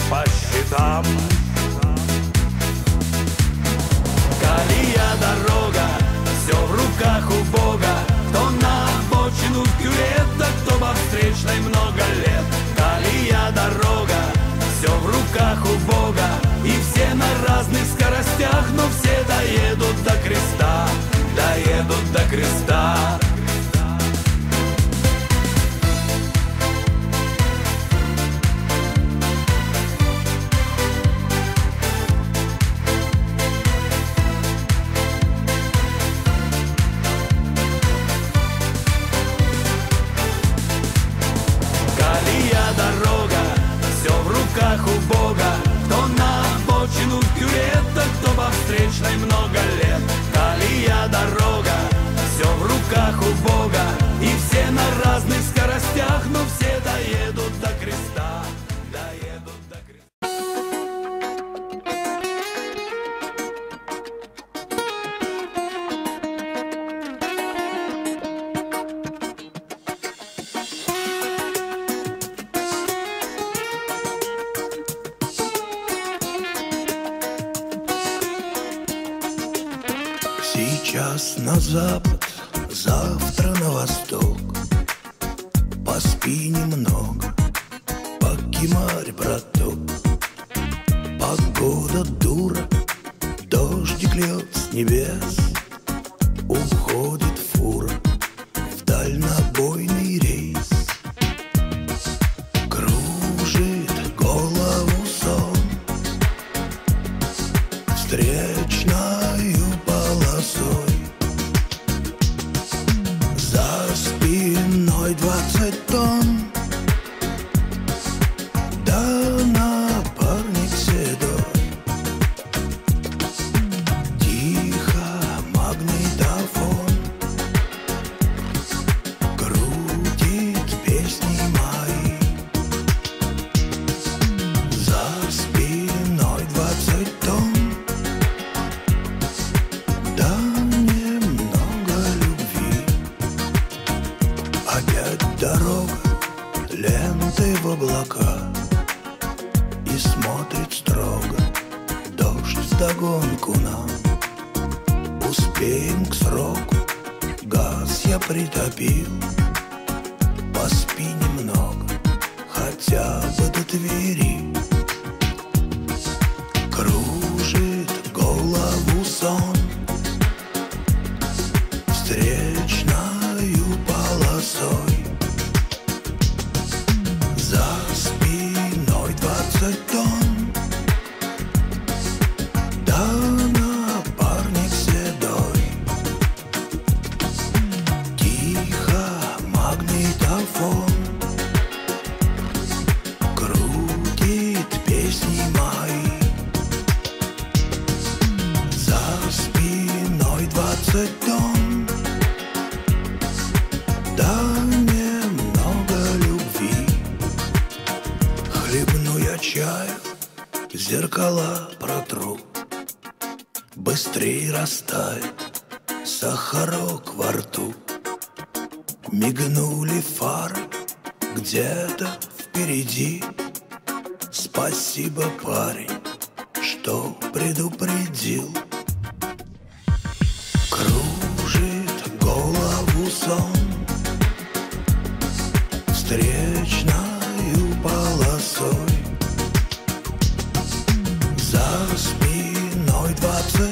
по счетам. Колея, дорога, все в руках у Бога. Кто на обочину кювета, кто во встречной много лет. Колея, дорога, все в руках у Бога. И все на разных скоростях, но все доедут до креста, доедут до креста. Дорога, все в руках у Бога. Кто на обочину кювета, кто во встречной много лет. Колея, дорога, все в руках у Бога. И все на разных скоростях, но все доедут до креста, доедут до креста. Сейчас на запад, завтра на восток. Поспи немного, покемарь, браток. Погода дура, дождик льет с небес. Уходит фура в дальнобойный рейс. Кружит голову сон встречною полосой. За спиной 20 тонн, да напарник седой. Тихо магнитофон крутит песни мои. За спиной 20 тонн, да немного любви. Опять дорога, ленты в облака. И смотрит строго дождь вдогонку нам. Успеем к сроку, газ я притопил. Поспи немного, хотя бы до Твери. Кружит голову сон встречною полосой. За спиной 20 тонн, да напарник седой. Тихо магнитофон крутит песни мои. За спиной 20 тонн, да немного любви. Хлебну я чаю, зеркала протру. Быстрей растает сахарок во рту. Мигнули фары где-то впереди. Спасибо, парень, что предупредил. Кружит голову сон встречною полосой. За спиной 20